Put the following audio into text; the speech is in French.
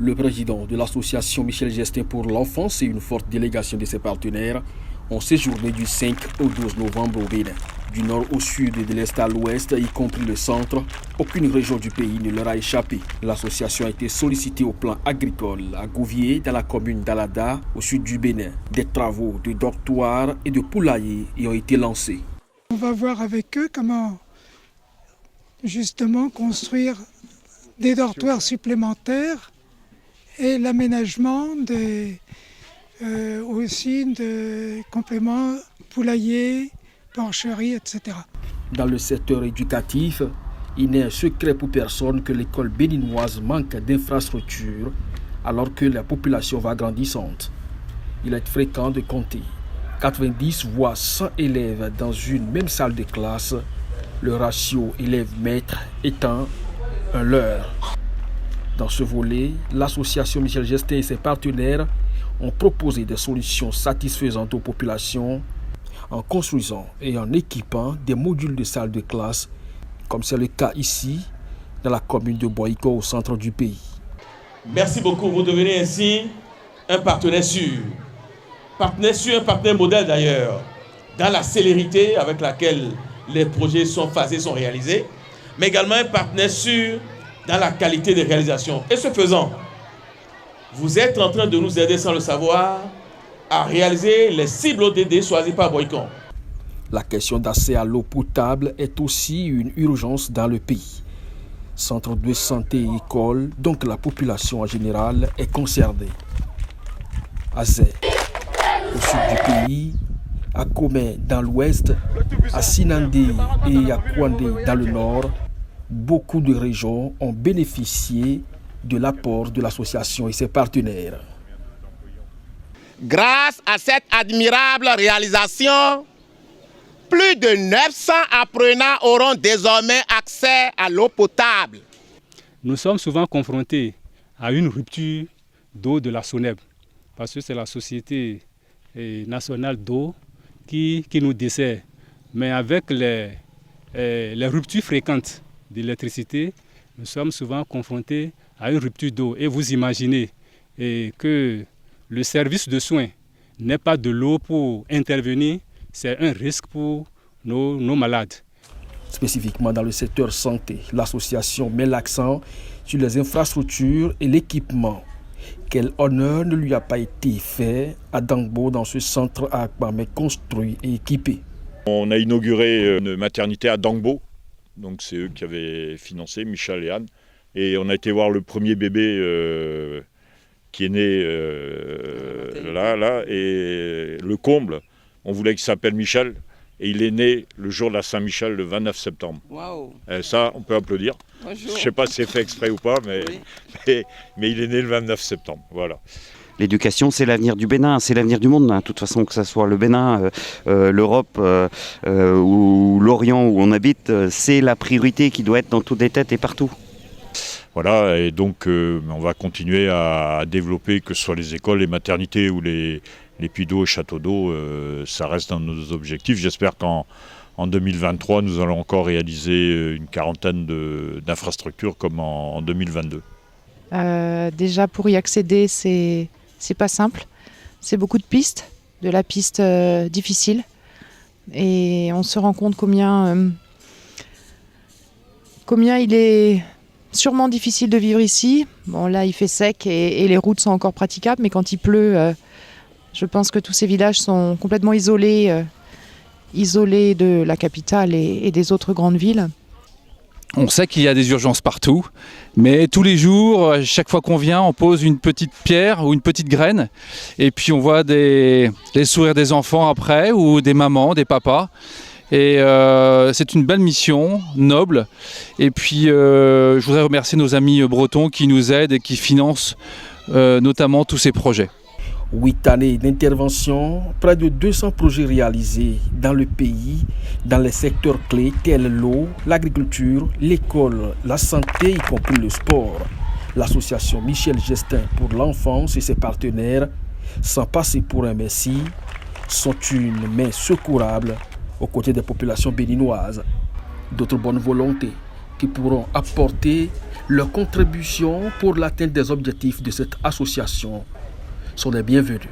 Le président de l'association Michel Gestin pour l'enfance et une forte délégation de ses partenaires ont séjourné du 5 au 12 novembre au Bénin. Du nord au sud et de l'est à l'ouest, y compris le centre, aucune région du pays ne leur a échappé. L'association a été sollicitée au plan agricole à Gouvier, dans la commune d'Alada, au sud du Bénin. Des travaux de dortoirs et de poulaillers y ont été lancés. On va voir avec eux comment justement construire des dortoirs supplémentaires et l'aménagement aussi de compléments poulaillers, porcheries, etc. Dans le secteur éducatif, il n'est un secret pour personne que l'école béninoise manque d'infrastructures alors que la population va grandissante. Il est fréquent de compter 90 voire 100 élèves dans une même salle de classe, le ratio élève-maître étant un leurre. Dans ce volet, l'association Michel Gestin et ses partenaires ont proposé des solutions satisfaisantes aux populations en construisant et en équipant des modules de salles de classe, comme c'est le cas ici, dans la commune de Boïko, au centre du pays. Merci beaucoup, vous devenez ainsi un partenaire sûr. Partenaire sûr, un partenaire modèle d'ailleurs, dans la célérité avec laquelle les projets sont phasés, sont réalisés, mais également un partenaire sûr dans la qualité des réalisations. Et ce faisant, vous êtes en train de nous aider sans le savoir à réaliser les cibles ODD choisies par Boïko. La question d'accès à l'eau potable est aussi une urgence dans le pays. Centre de santé et école, donc la population en général est concernée. À Zé, au sud du pays, à Komé dans l'ouest, à Sinandé et à Kouandé dans le nord, beaucoup de régions ont bénéficié de l'apport de l'association et ses partenaires. Grâce à cette admirable réalisation, plus de 900 apprenants auront désormais accès à l'eau potable. Nous sommes souvent confrontés à une rupture d'eau de la SONEB, parce que c'est la Société nationale d'eau qui nous dessert. Mais avec les ruptures fréquentes d'électricité, nous sommes souvent confrontés à une rupture d'eau. Et vous imaginez que le service de soins n'ait pas de l'eau pour intervenir, c'est un risque pour nos malades. Spécifiquement dans le secteur santé, l'association met l'accent sur les infrastructures et l'équipement. Quel honneur ne lui a pas été fait à Dangbo dans ce centre à Akbamé construit et équipé. On a inauguré une maternité à Dangbo, donc c'est eux qui avaient financé, Michel et Anne. Et on a été voir le premier bébé qui est né là, et le comble, on voulait qu'il s'appelle Michel, et il est né le jour de la Saint-Michel, le 29 septembre. Wow. Ça, on peut applaudir. Bonjour. Je ne sais pas si c'est fait exprès ou pas, mais il est né le 29 septembre, voilà. L'éducation, c'est l'avenir du Bénin, c'est l'avenir du monde. De toute façon, que ce soit le Bénin, l'Europe ou l'Orient où on habite, c'est la priorité qui doit être dans toutes les têtes et partout. Voilà, et donc on va continuer à développer, que ce soit les écoles, les maternités ou les puits d'eau et châteaux d'eau, ça reste dans nos objectifs. J'espère qu'en 2023, nous allons encore réaliser une quarantaine d'infrastructures comme en 2022. Déjà, pour y accéder, c'est pas simple. C'est beaucoup de pistes, de la piste difficile. Et on se rend compte combien il est sûrement difficile de vivre ici. Bon, là, il fait sec et les routes sont encore praticables, mais quand il pleut, je pense que tous ces villages sont complètement isolés de la capitale et des autres grandes villes. On sait qu'il y a des urgences partout, mais tous les jours, chaque fois qu'on vient, on pose une petite pierre ou une petite graine, et puis on voit les sourires des enfants après, ou des mamans, des papas. Et c'est une belle mission, noble. Et puis je voudrais remercier nos amis bretons qui nous aident et qui financent notamment tous ces projets. 8 années d'intervention, près de 200 projets réalisés dans le pays, dans les secteurs clés tels l'eau, l'agriculture, l'école, la santé, y compris le sport. L'association Michel Gestin pour l'enfance et ses partenaires, sans passer pour un messie, sont une main secourable aux côtés des populations béninoises. D'autres bonnes volontés qui pourront apporter leur contribution pour l'atteinte des objectifs de cette association sont les bienvenus.